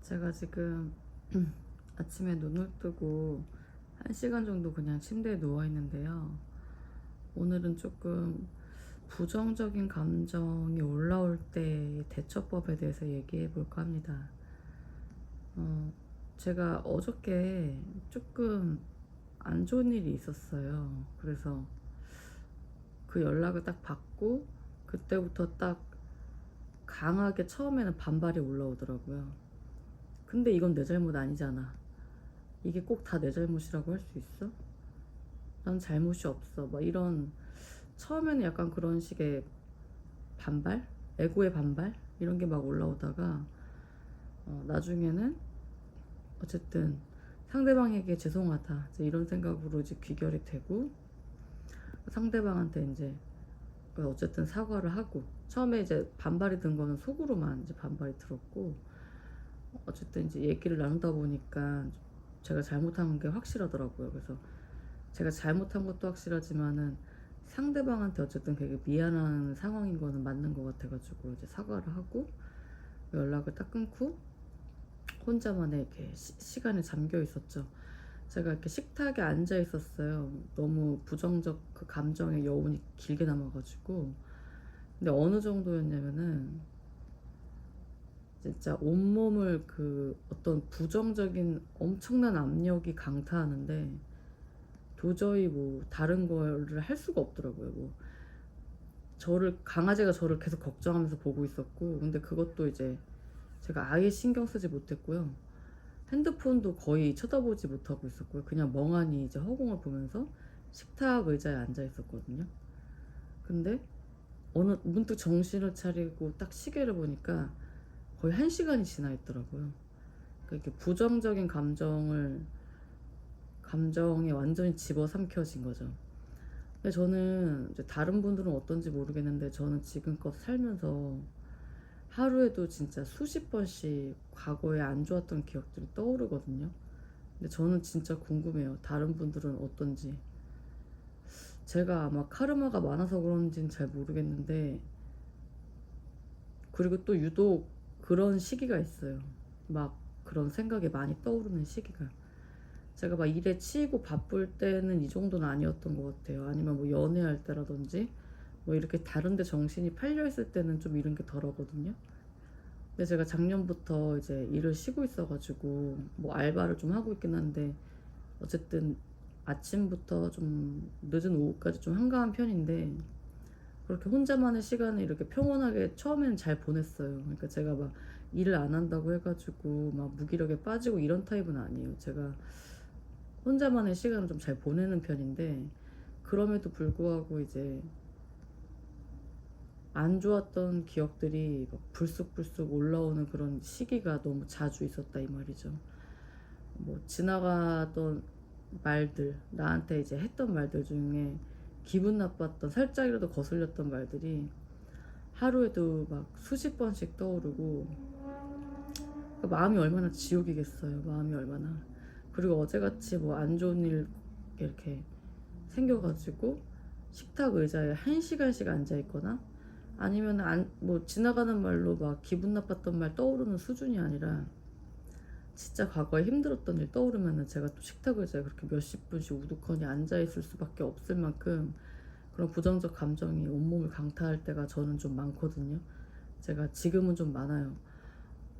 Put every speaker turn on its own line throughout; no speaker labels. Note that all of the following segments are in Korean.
제가 지금 아침에 눈을 뜨고 1시간 정도 그냥 침대에 누워 있는데요. 오늘은 조금 부정적인 감정이 올라올 때의 대처법에 대해서 얘기해 볼까 합니다. 어, 제가 어저께 조금 안 좋은 일이 있었어요. 그래서 그 연락을 딱 받고 그때부터 딱 강하게 처음에는 반발이 올라오더라고요. 근데 이건 내 잘못 아니잖아. 이게 꼭 다 내 잘못이라고 할 수 있어? 난 잘못이 없어. 막 이런 처음에는 약간 그런 식의 반발, 에고의 반발 이런 게 막 올라오다가 나중에는 어쨌든 상대방에게 죄송하다 이제 이런 생각으로 이제 귀결이 되고 상대방한테 이제 어쨌든 사과를 하고 처음에 이제 반발이 든 거는 속으로만 이제 반발이 들었고 어쨌든 이제 얘기를 나누다 보니까 제가 잘못한 게 확실하더라고요. 그래서 제가 잘못한 것도 확실하지만은 상대방한테 어쨌든 되게 미안한 상황인 거는 맞는 것 같아가지고 이제 사과를 하고 연락을 딱 끊고 혼자만의 이렇게 시간에 잠겨 있었죠. 제가 이렇게 식탁에 앉아 있었어요. 너무 부정적 그 감정의 여운이 길게 남아가지고. 근데 어느 정도였냐면은 진짜 온몸을 그 어떤 부정적인 엄청난 압력이 강타하는데 도저히 뭐 다른 거를 할 수가 없더라고요. 뭐 강아지가 저를 계속 걱정하면서 보고 있었고, 근데 그것도 이제 제가 아예 신경 쓰지 못했고요. 핸드폰도 거의 쳐다보지 못하고 있었고요. 그냥 멍하니 이제 허공을 보면서 식탁 의자에 앉아 있었거든요. 근데 어느 문득 정신을 차리고 딱 시계를 보니까 거의 1시간이 지나 있더라고요. 그러니까 이렇게 부정적인 감정에 완전히 집어삼켜진 거죠. 근데 저는 이제 다른 분들은 어떤지 모르겠는데 저는 지금껏 살면서 하루에도 진짜 수십 번씩 과거에 안 좋았던 기억들이 떠오르거든요. 근데 저는 진짜 궁금해요. 다른 분들은 어떤지. 제가 아마 카르마가 많아서 그런지는 잘 모르겠는데, 그리고 또 유독 그런 시기가 있어요. 막 그런 생각이 많이 떠오르는 시기가. 제가 막 일에 치이고 바쁠 때는 이 정도는 아니었던 것 같아요. 아니면 뭐 연애할 때라든지 뭐 이렇게 다른데 정신이 팔려 있을 때는 좀 이런 게 덜하거든요. 근데 제가 작년부터 이제 일을 쉬고 있어가지고 뭐 알바를 좀 하고 있긴 한데 어쨌든 아침부터 좀 늦은 오후까지 좀 한가한 편인데 그렇게 혼자만의 시간을 이렇게 평온하게 처음에는 잘 보냈어요. 그러니까 제가 막 일을 안 한다고 해가지고 막 무기력에 빠지고 이런 타입은 아니에요. 제가 혼자만의 시간을 좀 잘 보내는 편인데 그럼에도 불구하고 이제 안 좋았던 기억들이 막 불쑥불쑥 올라오는 그런 시기가 너무 자주 있었다 이 말이죠. 뭐 지나가던 말들, 나한테 이제 했던 말들 중에 기분 나빴던 살짝이라도 거슬렸던 말들이 하루에도 막 수십 번씩 떠오르고 그 마음이 얼마나 지옥이겠어요. 마음이 얼마나. 그리고 어제같이 뭐 안 좋은 일 이렇게 생겨가지고 식탁 의자에 1시간씩 앉아있거나 아니면 뭐 지나가는 말로 막 기분 나빴던 말 떠오르는 수준이 아니라 진짜 과거에 힘들었던 일 떠오르면은 제가 또 식탁 의자에 그렇게 몇십 분씩 우두커니 앉아있을 수밖에 없을 만큼 그런 부정적 감정이 온몸을 강타할 때가 저는 좀 많거든요. 제가 지금은 좀 많아요.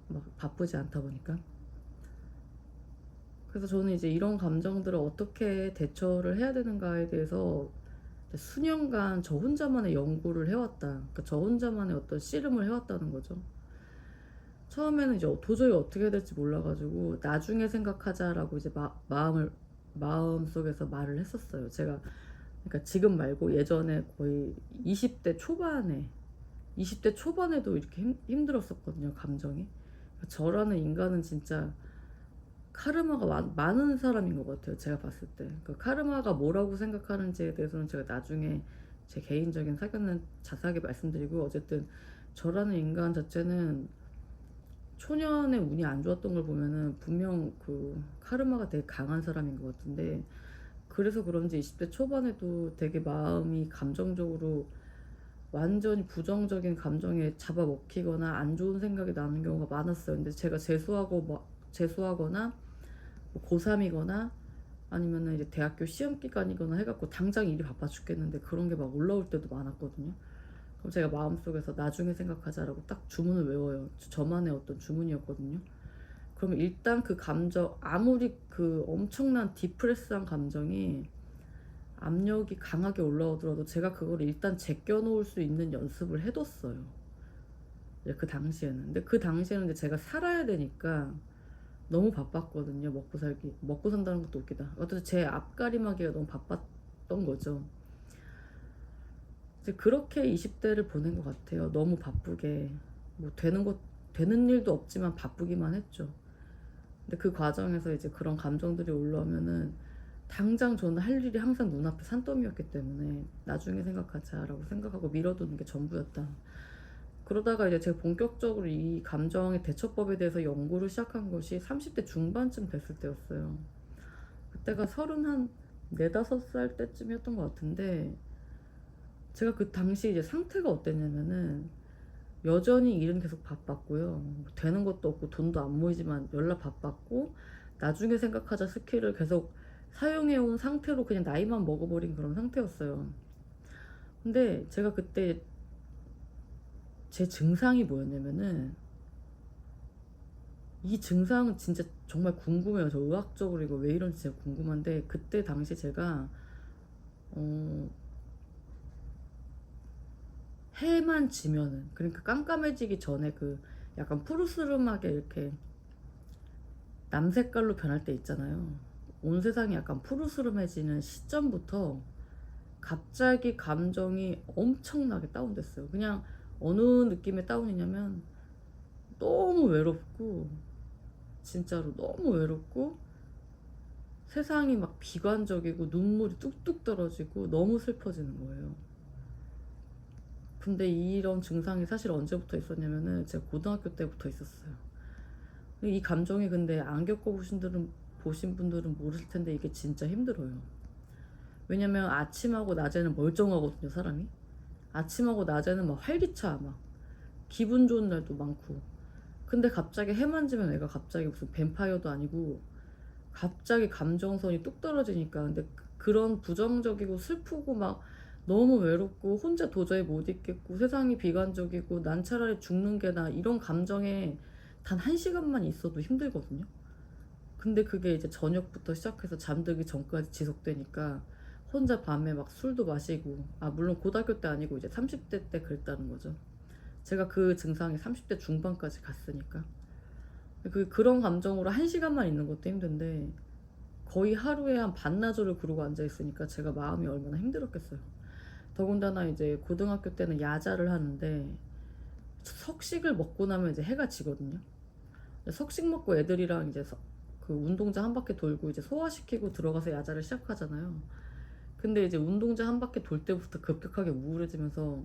막 바쁘지 않다 보니까. 그래서 저는 이제 이런 감정들을 어떻게 대처를 해야 되는가에 대해서 수년간 저 혼자만의 연구를 해왔다. 그러니까 저 혼자만의 어떤 씨름을 해왔다는 거죠. 처음에는 이제 도저히 어떻게 해야 될지 몰라가지고 나중에 생각하자라고 이제 마음속에서 말을 했었어요. 제가 그러니까 지금 말고 예전에 거의 20대 초반에 20대 초반에도 이렇게 힘들었었거든요. 감정이. 그러니까 저라는 인간은 진짜 카르마가 많은 사람인 것 같아요. 제가 봤을 때. 그 카르마가 뭐라고 생각하는지에 대해서는 제가 나중에 제 개인적인 사견은 자세하게 말씀드리고 어쨌든 저라는 인간 자체는 초년에 운이 안 좋았던 걸 보면은 분명 그 카르마가 되게 강한 사람인 것 같은데 그래서 그런지 20대 초반에도 되게 마음이 감정적으로 완전히 부정적인 감정에 잡아먹히거나 안 좋은 생각이 나는 경우가 많았어요. 근데 제가 재수하거나 뭐 고3이거나 아니면은 이제 대학교 시험 기간이거나 해갖고 당장 일이 바빠 죽겠는데 그런 게 막 올라올 때도 많았거든요. 그럼 제가 마음속에서 나중에 생각하자라고 딱 주문을 외워요. 저만의 어떤 주문이었거든요. 그러면 일단 그 감정, 아무리 그 엄청난 디프레스한 감정이 압력이 강하게 올라오더라도 제가 그걸 일단 제껴놓을 수 있는 연습을 해뒀어요. 그 당시에는. 근데 그 당시에는 이제 제가 살아야 되니까 너무 바빴거든요. 먹고 산다는 것도 웃기다. 어쨌든 제 앞가림하기가 너무 바빴던 거죠. 이제 그렇게 20대를 보낸 것 같아요. 너무 바쁘게. 뭐 되는 일도 없지만 바쁘기만 했죠. 근데 그 과정에서 이제 그런 감정들이 올라오면은 당장 저는 할 일이 항상 눈앞에 산더미였기 때문에 나중에 생각하자라고 생각하고 밀어두는 게 전부였다. 그러다가 이제 제가 본격적으로 이 감정의 대처법에 대해서 연구를 시작한 것이 30대 중반쯤 됐을 때였어요. 그때가 34~5살 때쯤이었던 것 같은데 제가 그 당시 이제 상태가 어땠냐면은 여전히 일은 계속 바빴고요. 되는 것도 없고 돈도 안 모이지만 연락 바빴고 나중에 생각하자 스킬을 계속 사용해온 상태로 그냥 나이만 먹어버린 그런 상태였어요. 근데 제가 그때 제 증상이 뭐였냐면은 이 증상은 진짜 정말 궁금해요. 저 의학적으로 이거 왜 이런지 진짜 궁금한데 그때 당시 제가 해만 지면은 그러니까 깜깜해지기 전에 그 약간 푸르스름하게 이렇게 남색깔로 변할 때 있잖아요. 온 세상이 약간 푸르스름해지는 시점부터 갑자기 감정이 엄청나게 다운됐어요. 그냥 어느 느낌의 다운이냐면 너무 외롭고 진짜로 너무 외롭고 세상이 막 비관적이고 눈물이 뚝뚝 떨어지고 너무 슬퍼지는 거예요. 근데 이런 증상이 사실 언제부터 있었냐면은 제가 고등학교 때부터 있었어요. 이 감정이 근데 안 보신 분들은 모르실 텐데 이게 진짜 힘들어요. 왜냐면 아침하고 낮에는 멀쩡하거든요, 사람이. 아침하고 낮에는 막 활기차, 막 기분 좋은 날도 많고. 근데 갑자기 해만 지면 애가 갑자기 무슨 뱀파이어도 아니고 갑자기 감정선이 뚝 떨어지니까. 근데 그런 부정적이고 슬프고 막 너무 외롭고 혼자 도저히 못 있겠고 세상이 비관적이고 난 차라리 죽는 게 나 이런 감정에 단 1시간만 있어도 힘들거든요. 근데 그게 이제 저녁부터 시작해서 잠들기 전까지 지속되니까 혼자 밤에 막 술도 마시고, 물론 고등학교 때 아니고 이제 30대 때 그랬다는 거죠. 제가 그 증상이 30대 중반까지 갔으니까. 그런 감정으로 1시간만 있는 것도 힘든데 거의 하루에 한 반나절을 그러고 앉아있으니까 제가 마음이 얼마나 힘들었겠어요. 더군다나 이제 고등학교 때는 야자를 하는데 석식을 먹고 나면 이제 해가 지거든요. 석식 먹고 애들이랑 이제 그 운동장 한 바퀴 돌고 이제 소화시키고 들어가서 야자를 시작하잖아요. 근데 이제 운동장 한 바퀴 돌 때부터 급격하게 우울해지면서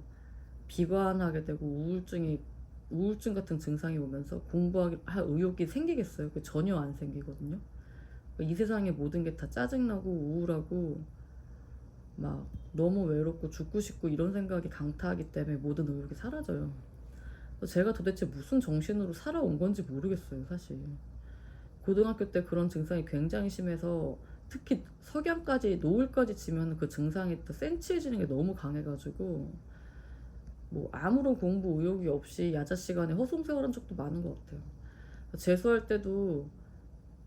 비관하게 되고 우울증 같은 증상이 오면서 공부할 의욕이 생기겠어요? 그 전혀 안 생기거든요. 이 세상의 모든 게 다 짜증나고 우울하고 막 너무 외롭고 죽고 싶고 이런 생각이 강타하기 때문에 모든 의욕이 사라져요. 제가 도대체 무슨 정신으로 살아온 건지 모르겠어요, 사실. 고등학교 때 그런 증상이 굉장히 심해서 특히 노을까지 지면 그 증상이 또 센치해지는 게 너무 강해가지고 뭐 아무런 공부 의욕이 없이 야자 시간에 허송세월한 적도 많은 것 같아요. 재수할 때도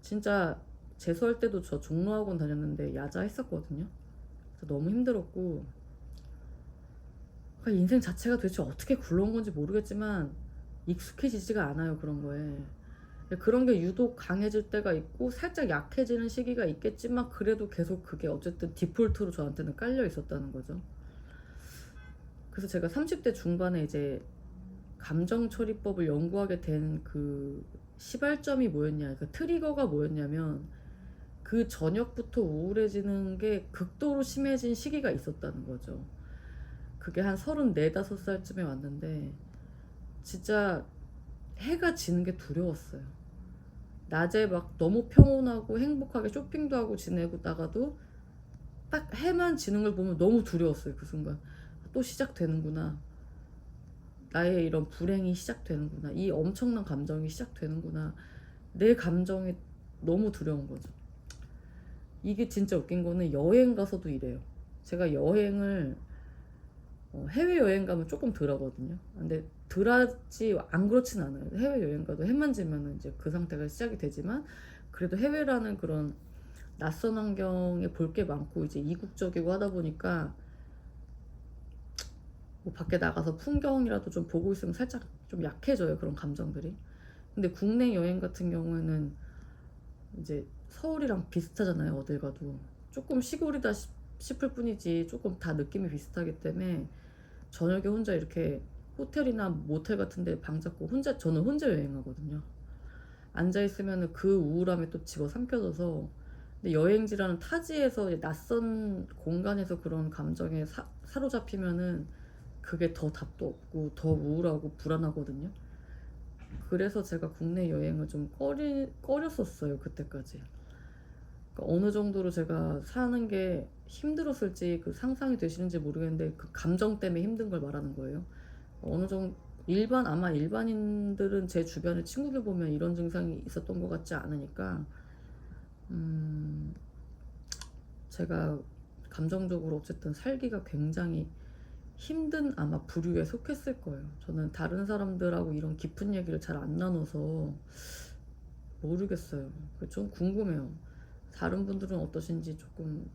진짜 재수할 때도 저 종로학원 다녔는데 야자 했었거든요. 그래서 너무 힘들었고 그러니까 인생 자체가 도대체 어떻게 굴러온 건지 모르겠지만 익숙해지지가 않아요, 그런 거에. 그런 게 유독 강해질 때가 있고 살짝 약해지는 시기가 있겠지만 그래도 계속 그게 어쨌든 디폴트로 저한테는 깔려 있었다는 거죠. 그래서 제가 30대 중반에 이제 감정 처리법을 연구하게 된 그 시발점이 뭐였냐, 그 트리거가 뭐였냐면 그 저녁부터 우울해지는 게 극도로 심해진 시기가 있었다는 거죠. 그게 한 34~5살쯤에 왔는데 진짜 해가 지는 게 두려웠어요. 낮에 막 너무 평온하고 행복하게 쇼핑도 하고 지내고 나가도 딱 해만 지는 걸 보면 너무 두려웠어요. 그 순간 또 시작되는구나. 나의 이런 불행이 시작되는구나. 이 엄청난 감정이 시작되는구나. 내 감정이 너무 두려운 거죠. 이게 진짜 웃긴 거는 여행 가서도 이래요. 제가 여행을 해외여행 가면 조금 덜 하거든요. 근데 덜 하지 안 그렇진 않아요. 해외여행 가도 해만 지면 이제 그 상태가 시작이 되지만 그래도 해외라는 그런 낯선 환경에 볼 게 많고 이제 이국적이고 하다 보니까 뭐 밖에 나가서 풍경이라도 좀 보고 있으면 살짝 좀 약해져요. 그런 감정들이. 근데 국내 여행 같은 경우에는 이제 서울이랑 비슷하잖아요. 어딜 가도 조금 시골이다 싶을 뿐이지 조금 다 느낌이 비슷하기 때문에 저녁에 혼자 이렇게 호텔이나 모텔 같은 데 방 잡고 저는 혼자 여행하거든요. 앉아 있으면 그 우울함에 또 집어삼켜져서. 근데 여행지라는 타지에서 낯선 공간에서 그런 감정에 사로잡히면은 그게 더 답도 없고 더 우울하고 불안하거든요. 그래서 제가 국내 여행을 좀 꺼렸었어요, 그때까지. 그러니까 어느 정도로 제가 사는 게 힘들었을지 그 상상이 되시는지 모르겠는데 그 감정 때문에 힘든 걸 말하는 거예요. 어느 정도 아마 일반인들은 제 주변의 친구들 보면 이런 증상이 있었던 것 같지 않으니까 제가 감정적으로 어쨌든 살기가 굉장히 힘든 아마 부류에 속했을 거예요. 저는 다른 사람들하고 이런 깊은 얘기를 잘 안 나눠서 모르겠어요. 좀 궁금해요. 다른 분들은 어떠신지 조금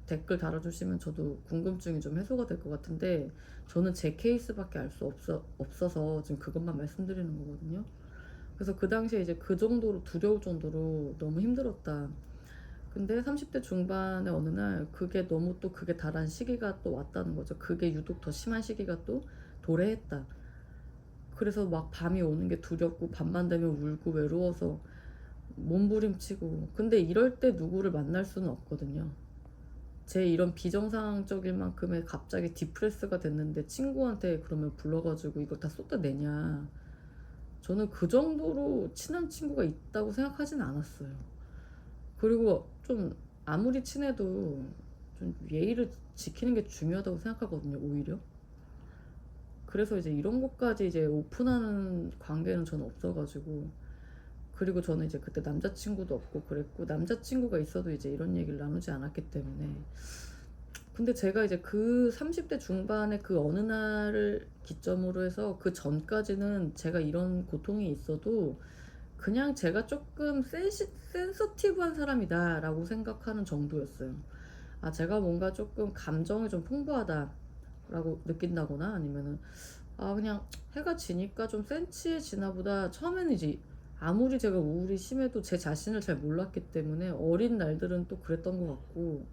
댓글 달아주시면 저도 궁금증이 좀 해소가 될 것 같은데 저는 제 케이스밖에 알 수 없어서 지금 그것만 말씀드리는 거거든요. 그래서 그 당시에 이제 그 정도로 두려울 정도로 너무 힘들었다. 근데 30대 중반의 어느 날 그게 너무 또 그게 달한 시기가 또 왔다는 거죠. 그게 유독 더 심한 시기가 또 도래했다. 그래서 막 밤이 오는 게 두렵고 밤만 되면 울고 외로워서 몸부림치고. 근데 이럴 때 누구를 만날 수는 없거든요. 제 이런 비정상적일 만큼의 갑자기 디프레스가 됐는데 친구한테 그러면 불러가지고 이걸 다 쏟아내냐. 저는 그 정도로 친한 친구가 있다고 생각하진 않았어요. 그리고 좀 아무리 친해도 좀 예의를 지키는 게 중요하다고 생각하거든요, 오히려. 그래서 이제 이런 것까지 이제 오픈하는 관계는 저는 없어가지고. 그리고 저는 이제 그때 남자친구도 없고 그랬고 남자친구가 있어도 이제 이런 얘기를 나누지 않았기 때문에. 근데 제가 이제 그 30대 중반의 그 어느 날을 기점으로 해서 그 전까지는 제가 이런 고통이 있어도 그냥 제가 조금 센서티브한 사람이다 라고 생각하는 정도였어요. 아, 제가 뭔가 조금 감정이 좀 풍부하다 라고 느낀다거나 아니면은 아, 그냥 해가 지니까 좀 센치해지나 보다. 처음에는 이제 아무리 제가 우울이 심해도 제 자신을 잘 몰랐기 때문에 어린 날들은 또 그랬던 것 같고,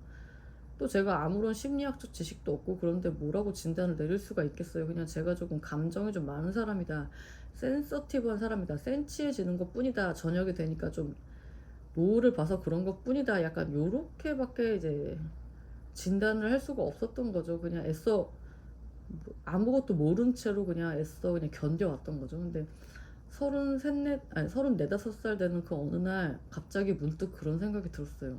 또 제가 아무런 심리학적 지식도 없고 그런데 뭐라고 진단을 내릴 수가 있겠어요. 그냥 제가 조금 감정이 좀 많은 사람이다, 센서티브한 사람이다, 센치해지는 것 뿐이다, 저녁이 되니까 좀 노을을 봐서 그런 것 뿐이다, 약간 요렇게밖에 이제 진단을 할 수가 없었던 거죠. 그냥 애써 아무것도 모른 채로 그냥 애써 그냥 견뎌왔던 거죠. 근데 34, 5살 되는 그 어느 날 갑자기 문득 그런 생각이 들었어요.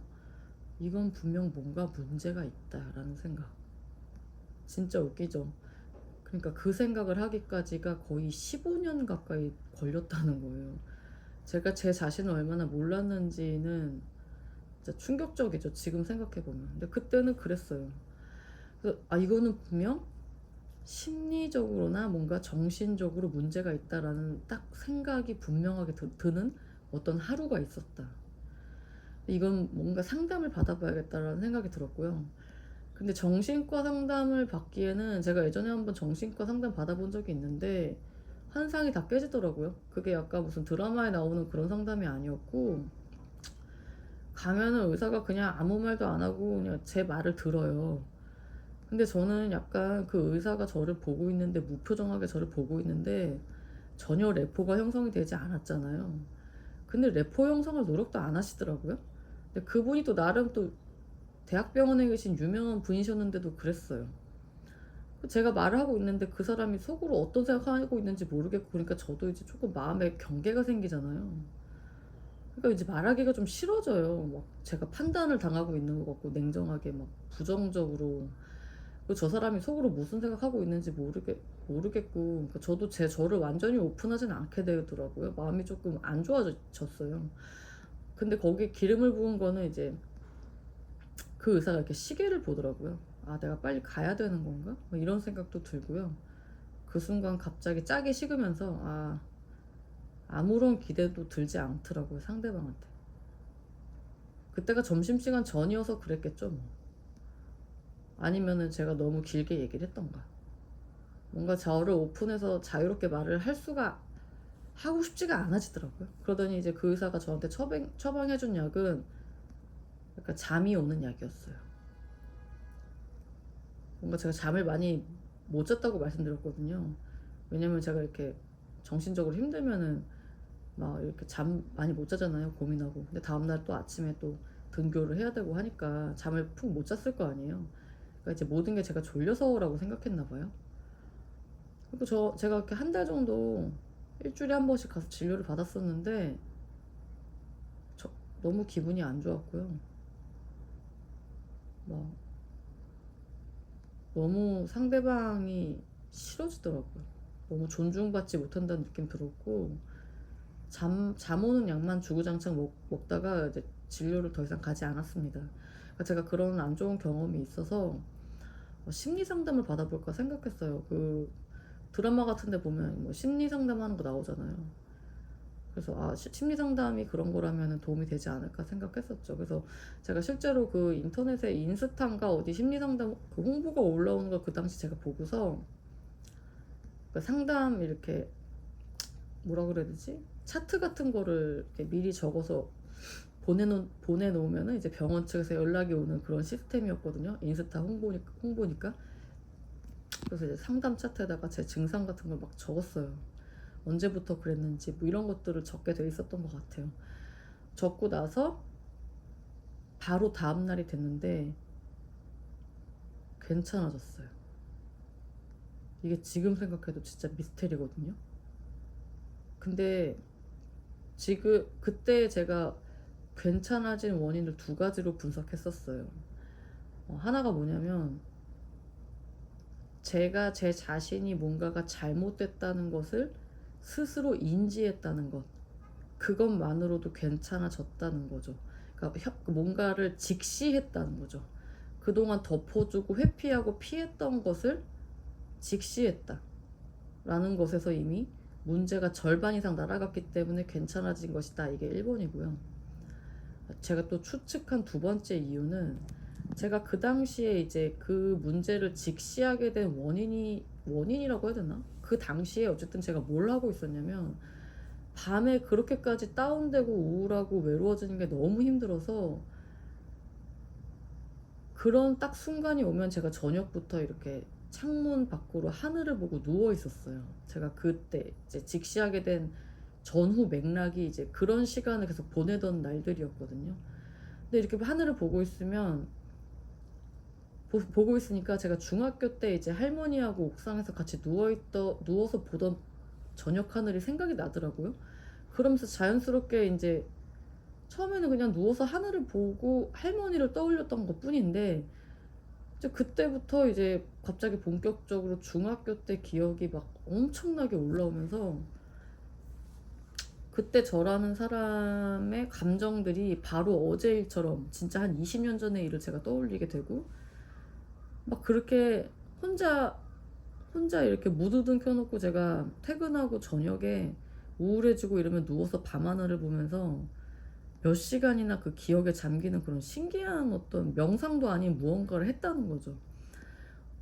이건 분명 뭔가 문제가 있다라는 생각. 진짜 웃기죠. 그러니까 그 생각을 하기까지가 거의 15년 가까이 걸렸다는 거예요. 제가 제 자신을 얼마나 몰랐는지는 진짜 충격적이죠. 지금 생각해보면. 근데 그때는 그랬어요. 그래서 아, 이거는 분명 심리적으로나 뭔가 정신적으로 문제가 있다라는 딱 생각이 분명하게 드는 어떤 하루가 있었다. 이건 뭔가 상담을 받아봐야겠다라는 생각이 들었고요. 근데 정신과 상담을 받기에는 제가 예전에 한번 정신과 상담 받아본 적이 있는데 환상이 다 깨지더라고요. 그게 약간 무슨 드라마에 나오는 그런 상담이 아니었고, 가면은 의사가 그냥 아무 말도 안 하고 그냥 제 말을 들어요. 근데 저는 약간 그 의사가 저를 보고 있는데, 무표정하게 저를 보고 있는데 전혀 레포가 형성이 되지 않았잖아요. 근데 레포 형성을 노력도 안 하시더라고요. 근데 그분이 또 나름 또 대학병원에 계신 유명한 분이셨는데도 그랬어요. 제가 말을 하고 있는데 그 사람이 속으로 어떤 생각하고 있는지 모르겠고, 그러니까 저도 이제 조금 마음에 경계가 생기잖아요. 그러니까 이제 말하기가 좀 싫어져요. 막 제가 판단을 당하고 있는 것 같고 냉정하게 막 부정적으로. 그리고 저 사람이 속으로 무슨 생각하고 있는지 모르겠고, 그러니까 저도 저를 완전히 오픈하진 않게 되더라고요. 마음이 조금 안 좋아졌어요. 근데 거기에 기름을 부은 거는 이제 그 의사가 이렇게 시계를 보더라고요. 아, 내가 빨리 가야 되는 건가? 뭐 이런 생각도 들고요. 그 순간 갑자기 짜게 식으면서 아무런 기대도 들지 않더라고요, 상대방한테. 그때가 점심시간 전이어서 그랬겠죠, 뭐. 아니면은 제가 너무 길게 얘기를 했던가. 뭔가 저를 오픈해서 자유롭게 말을 하고 싶지가 않아지더라고요. 그러더니 이제 그 의사가 저한테 처방해준 약은 약간 잠이 오는 약이었어요. 뭔가 제가 잠을 많이 못 잤다고 말씀드렸거든요. 왜냐면 제가 이렇게 정신적으로 힘들면은 막 이렇게 잠 많이 못 자잖아요. 고민하고. 근데 다음날 또 아침에 또 등교를 해야 되고 하니까 잠을 푹 못 잤을 거 아니에요. 그러니까 이제 모든 게 제가 졸려서라고 생각했나 봐요. 그리고 제가 이렇게 한 달 정도 일주일에 한 번씩 가서 진료를 받았었는데 저 너무 기분이 안 좋았고요. 막 너무 상대방이 싫어지더라고요. 너무 존중받지 못한다는 느낌 들었고, 잠 오는 약만 주구장창 먹다가 이제 진료를 더 이상 가지 않았습니다. 그러니까 제가 그런 안 좋은 경험이 있어서 심리 상담을 받아볼까 생각했어요. 그 드라마 같은 데 보면 뭐 심리 상담하는 거 나오잖아요. 그래서 심리 상담이 그런 거라면 도움이 되지 않을까 생각했었죠. 그래서 제가 실제로 그 인터넷에 인스타인가 어디 심리 상담 그 홍보가 올라오는 걸 그 당시 제가 보고서 그 상담 이렇게 뭐라 그래야 되지? 차트 같은 거를 이렇게 미리 적어서 보내놓으면은 이제 병원 측에서 연락이 오는 그런 시스템이었거든요. 인스타 홍보니까. 그래서 이제 상담 차트에다가 제 증상 같은 걸 막 적었어요. 언제부터 그랬는지 뭐 이런 것들을 적게 돼 있었던 것 같아요. 적고 나서 바로 다음 날이 됐는데 괜찮아졌어요. 이게 지금 생각해도 진짜 미스테리거든요. 근데 그때 제가 괜찮아진 원인을 두 가지로 분석했었어요. 하나가 뭐냐면 제가 제 자신이 뭔가가 잘못됐다는 것을 스스로 인지했다는 것. 그것만으로도 괜찮아졌다는 거죠. 그러니까 뭔가를 직시했다는 거죠. 그동안 덮어주고 회피하고 피했던 것을 직시했다 라는 것에서 이미 문제가 절반 이상 날아갔기 때문에 괜찮아진 것이다. 이게 1번이고요. 제가 또 추측한 두 번째 이유는 제가 그 당시에 이제 그 문제를 직시하게 된 원인이라고 해야 되나? 그 당시에 어쨌든 제가 뭘 하고 있었냐면 밤에 그렇게까지 다운되고 우울하고 외로워지는 게 너무 힘들어서 그런 딱 순간이 오면 제가 저녁부터 이렇게 창문 밖으로 하늘을 보고 누워 있었어요. 제가 그때 이제 직시하게 된 전후 맥락이 이제 그런 시간을 계속 보내던 날들이었거든요. 근데 이렇게 하늘을 보고 있으면 보고 있으니까 제가 중학교 때 이제 할머니하고 옥상에서 같이 누워서 보던 저녁 하늘이 생각이 나더라고요. 그러면서 자연스럽게 이제 처음에는 그냥 누워서 하늘을 보고 할머니를 떠올렸던 것 뿐인데 이제 그때부터 이제 갑자기 본격적으로 중학교 때 기억이 막 엄청나게 올라오면서 그때 저라는 사람의 감정들이 바로 어제 일처럼 진짜 한 20년 전의 일을 제가 떠올리게 되고 막 그렇게 혼자 이렇게 무드등 켜놓고 제가 퇴근하고 저녁에 우울해지고 이러면 누워서 밤하늘을 보면서 몇 시간이나 그 기억에 잠기는 그런 신기한 어떤 명상도 아닌 무언가를 했다는 거죠.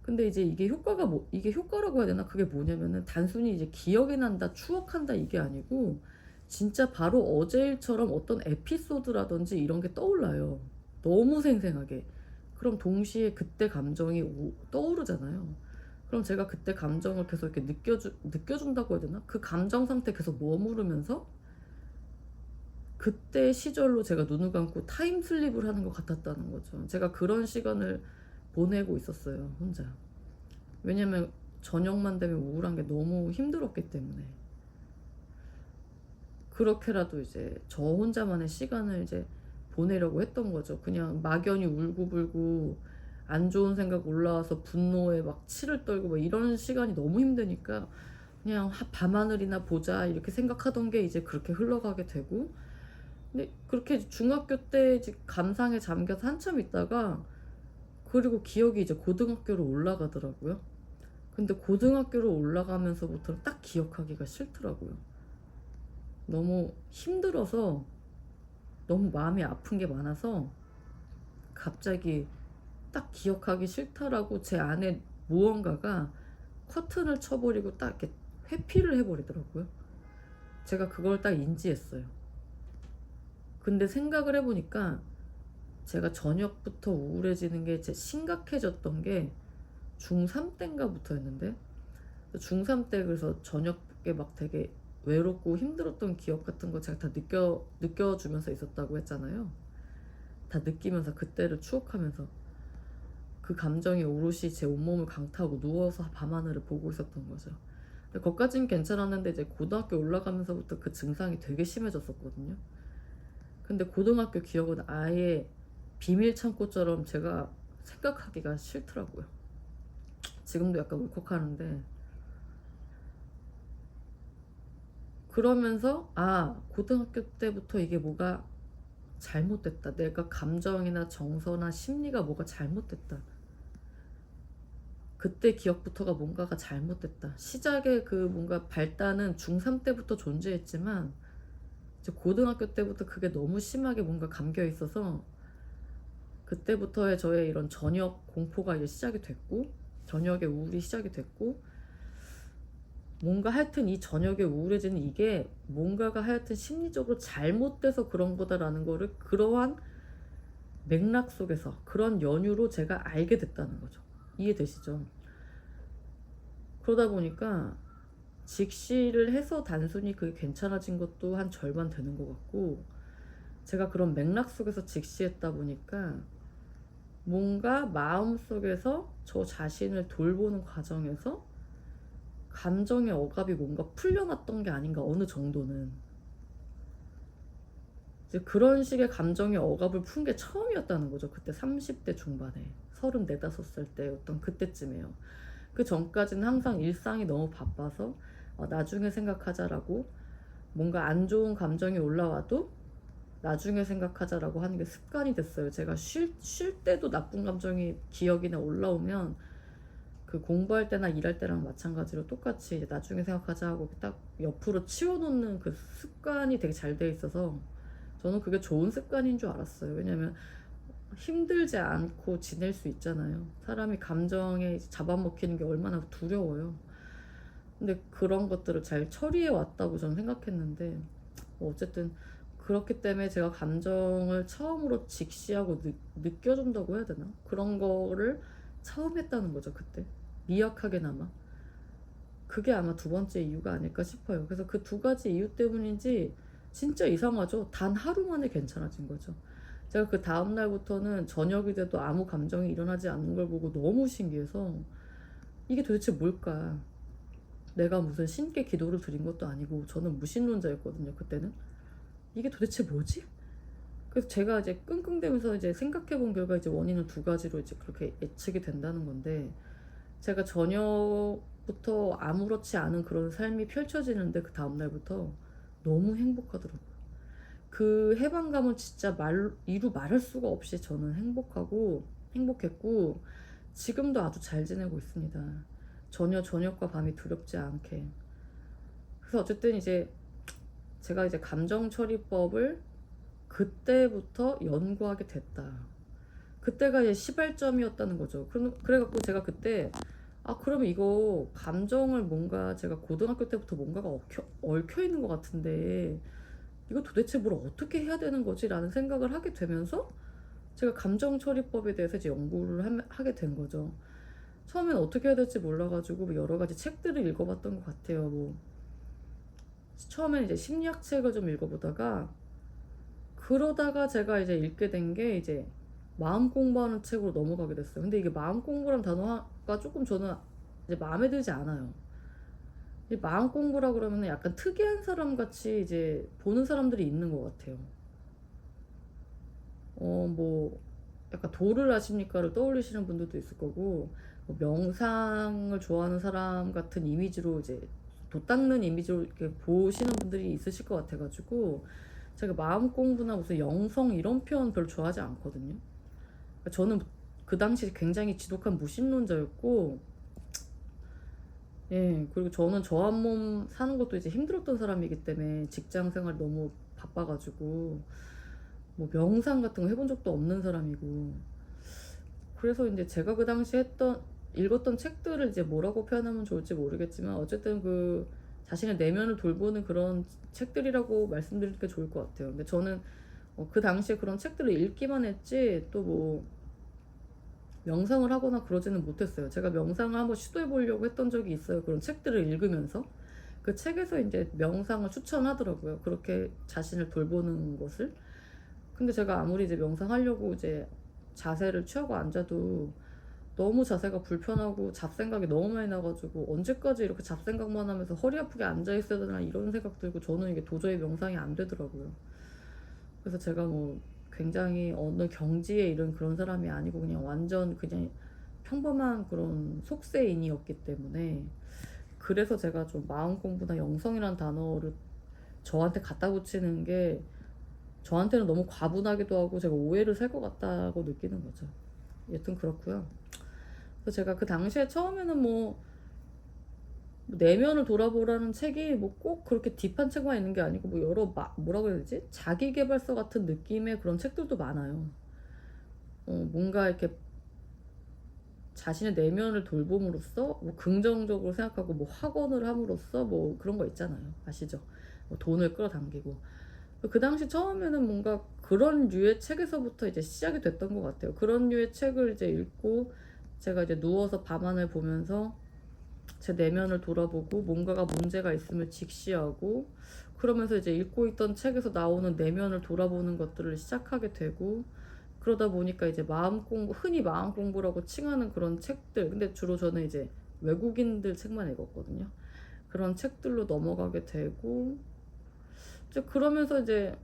근데 이제 이게 효과라고 해야 되나? 그게 뭐냐면은 단순히 이제 기억이 난다, 추억한다 이게 아니고 진짜 바로 어제 일처럼 어떤 에피소드라든지 이런 게 떠올라요. 너무 생생하게. 그럼 동시에 그때 감정이 떠오르잖아요. 그럼 제가 그때 감정을 계속 이렇게 느껴준다고 해야 되나? 그 감정 상태 계속 머무르면서 그때 시절로 제가 눈을 감고 타임슬립을 하는 것 같았다는 거죠. 제가 그런 시간을 보내고 있었어요, 혼자. 왜냐면 저녁만 되면 우울한 게 너무 힘들었기 때문에. 그렇게라도 이제 저 혼자만의 시간을 이제 보내려고 했던 거죠. 그냥 막연히 울고불고 안 좋은 생각 올라와서 분노에 막 치를 떨고 막 이런 시간이 너무 힘드니까 그냥 밤하늘이나 보자 이렇게 생각하던 게 이제 그렇게 흘러가게 되고, 근데 그렇게 중학교 때 이제 감상에 잠겨서 한참 있다가, 그리고 기억이 이제 고등학교로 올라가더라고요. 근데 고등학교로 올라가면서부터는 딱 기억하기가 싫더라고요. 너무 힘들어서, 너무 마음이 아픈 게 많아서 갑자기 딱 기억하기 싫다라고 제 안에 무언가가 커튼을 쳐버리고 딱 이렇게 회피를 해버리더라고요. 제가 그걸 딱 인지했어요. 근데 생각을 해보니까 제가 저녁부터 우울해지는 게 심각해졌던 게 중3 때인가부터였는데, 중3 때 그래서 저녁에 막 되게 외롭고 힘들었던 기억 같은 거 제가 다 느껴주면서 있었다고 했잖아요. 다 느끼면서, 그때를 추억하면서 그 감정이 오롯이 제 온몸을 강타하고 누워서 밤하늘을 보고 있었던 거죠. 근데 거기까지는 괜찮았는데 이제 고등학교 올라가면서부터 그 증상이 되게 심해졌었거든요. 근데 고등학교 기억은 아예 비밀 창고처럼 제가 생각하기가 싫더라고요. 지금도 약간 울컥하는데, 그러면서 고등학교 때부터 이게 뭐가 잘못됐다, 내가 감정이나 정서나 심리가 뭐가 잘못됐다, 그때 기억부터가 뭔가가 잘못됐다, 시작의 그 뭔가 발단은 중3 때부터 존재했지만 이제 고등학교 때부터 그게 너무 심하게 뭔가 감겨 있어서 그때부터의 저의 이런 저녁 공포가 이제 시작이 됐고, 저녁에 우울이 시작이 됐고, 뭔가 하여튼 이 저녁에 우울해지는 이게 뭔가가 하여튼 심리적으로 잘못돼서 그런 거다라는 거를 그러한 맥락 속에서, 그런 연유로 제가 알게 됐다는 거죠. 이해되시죠? 그러다 보니까 직시를 해서 단순히 그게 괜찮아진 것도 한 절반 되는 것 같고, 제가 그런 맥락 속에서 직시했다 보니까 뭔가 마음속에서 저 자신을 돌보는 과정에서 감정의 억압이 뭔가 풀려났던 게 아닌가, 어느 정도는. 이제 그런 식의 감정의 억압을 푼 게 처음이었다는 거죠. 그때 30대 중반에, 34, 5살 때였던 그때쯤에요. 그 전까지는 항상 일상이 너무 바빠서 나중에 생각하자라고, 뭔가 안 좋은 감정이 올라와도 나중에 생각하자라고 하는 게 습관이 됐어요. 제가 쉴 때도 나쁜 감정이 기억이나 올라오면 그 공부할 때나 일할 때랑 마찬가지로 똑같이 이제 나중에 생각하자 하고 딱 옆으로 치워놓는 그 습관이 되게 잘 돼 있어서 저는 그게 좋은 습관인 줄 알았어요. 왜냐면 힘들지 않고 지낼 수 있잖아요. 사람이 감정에 잡아먹히는 게 얼마나 두려워요. 근데 그런 것들을 잘 처리해 왔다고 저는 생각했는데, 어쨌든 그렇기 때문에 제가 감정을 처음으로 직시하고 느껴준다고 해야 되나? 그런 거를 처음 했다는 거죠, 그때. 미약하게나마. 그게 아마 두 번째 이유가 아닐까 싶어요. 그래서 그 두 가지 이유 때문인지 진짜 이상하죠. 단 하루 만에 괜찮아진 거죠. 제가 그 다음날부터는 저녁이 돼도 아무 감정이 일어나지 않는 걸 보고 너무 신기해서, 이게 도대체 뭘까? 내가 무슨 신께 기도를 드린 것도 아니고, 저는 무신론자였거든요, 그때는. 이게 도대체 뭐지? 그래서 제가 이제 끙끙대면서 이제 생각해 본 결과 이제 원인은 두 가지로 이제 그렇게 예측이 된다는 건데, 제가 저녁부터 아무렇지 않은 그런 삶이 펼쳐지는데 그 다음날부터 너무 행복하더라고요. 그 해방감은 진짜 이루 말할 수가 없이 저는 행복했고, 지금도 아주 잘 지내고 있습니다. 전혀 저녁과 밤이 두렵지 않게. 그래서 어쨌든 이제 제가 이제 감정처리법을 그때부터 연구하게 됐다. 그때가 이제 시발점이었다는 거죠. 그래갖고 제가 그때 그러면 이거 감정을 뭔가 제가 고등학교 때부터 뭔가가 얽혀 있는 것 같은데 이거 도대체 뭘 어떻게 해야 되는 거지? 라는 생각을 하게 되면서 제가 감정처리법에 대해서 이제 연구를 하게 된 거죠. 처음엔 어떻게 해야 될지 몰라가지고 여러 가지 책들을 읽어봤던 것 같아요. 처음엔 이제 심리학 책을 좀 읽어보다가, 그러다가 제가 이제 읽게 된 게 이제 마음 공부하는 책으로 넘어가게 됐어요. 근데 이게 마음 공부라는 단어가 조금 저는 이제 마음에 들지 않아요. 이 마음 공부라 그러면 약간 특이한 사람 같이 이제 보는 사람들이 있는 것 같아요. 뭐 약간 도를 아십니까를 떠올리시는 분들도 있을 거고, 뭐 명상을 좋아하는 사람 같은 이미지로 이제 도 닦는 이미지로 이렇게 보시는 분들이 있으실 것 같아가지고, 제가 마음 공부나 무슨 영성 이런 표현 별로 좋아하지 않거든요. 그러니까 저는 그 당시 굉장히 지독한 무신론자였고, 예, 그리고 저는 저 한 몸 사는 것도 이제 힘들었던 사람이기 때문에 직장 생활 너무 바빠가지고 뭐 명상 같은 거 해본 적도 없는 사람이고, 그래서 이제 제가 그 당시 읽었던 책들을 이제 뭐라고 표현하면 좋을지 모르겠지만, 어쨌든 그 자신의 내면을 돌보는 그런 책들이라고 말씀드리는 좋을 것 같아요. 근데 저는 그 당시에 그런 책들을 읽기만 했지 또 뭐 명상을 하거나 그러지는 못했어요. 제가 명상을 한번 시도해 보려고 했던 적이 있어요. 그런 책들을 읽으면서. 그 책에서 이제 명상을 추천하더라고요. 그렇게 자신을 돌보는 것을. 근데 제가 아무리 이제 명상하려고 이제 자세를 취하고 앉아도 너무 자세가 불편하고 잡생각이 너무 많이 나가지고, 언제까지 이렇게 잡생각만 하면서 허리 아프게 앉아있어야 되나 이런 생각 들고, 저는 이게 도저히 명상이 안 되더라고요. 그래서 제가 뭐 굉장히 어느 경지에 이른 그런 사람이 아니고 그냥 완전 그냥 평범한 그런 속세인이었기 때문에, 그래서 제가 좀 마음 공부나 영성이라는 단어를 저한테 갖다 붙이는 게 저한테는 너무 과분하기도 하고 제가 오해를 살 것 같다고 느끼는 거죠. 여튼 그렇고요. 그래서 제가 그 당시에 처음에는 뭐 내면을 돌아보라는 책이 뭐 꼭 그렇게 딥한 책만 있는 게 아니고, 뭐 여러 뭐라고 해야 되지? 자기계발서 같은 느낌의 그런 책들도 많아요. 뭔가 이렇게 자신의 내면을 돌봄으로써 뭐 긍정적으로 생각하고 뭐 학원을 함으로써 뭐 그런 거 있잖아요. 아시죠? 뭐 돈을 끌어당기고. 그 당시 처음에는 뭔가 그런 류의 책에서부터 이제 시작이 됐던 것 같아요. 그런 류의 책을 이제 읽고 제가 이제 누워서 밤하늘 보면서 제 내면을 돌아보고 뭔가가 문제가 있으면 직시하고, 그러면서 이제 읽고 있던 책에서 나오는 내면을 돌아보는 것들을 시작하게 되고, 그러다 보니까 이제 흔히 마음 공부라고 칭하는 그런 책들, 근데 주로 저는 이제 외국인들 책만 읽었거든요. 그런 책들로 넘어가게 되고, 이제 그러면서 이제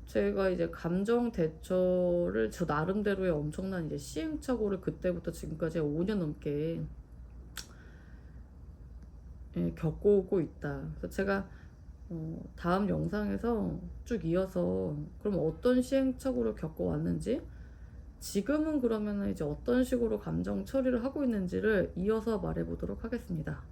제가 이제 감정 대처를 저 나름대로의 엄청난 이제 시행착오를 그때부터 지금까지 5년 넘게 겪어오고 있다. 그래서 제가 다음 영상에서 쭉 이어서 그럼 어떤 시행착오를 겪어왔는지, 지금은 그러면 이제 어떤 식으로 감정 처리를 하고 있는지를 이어서 말해보도록 하겠습니다.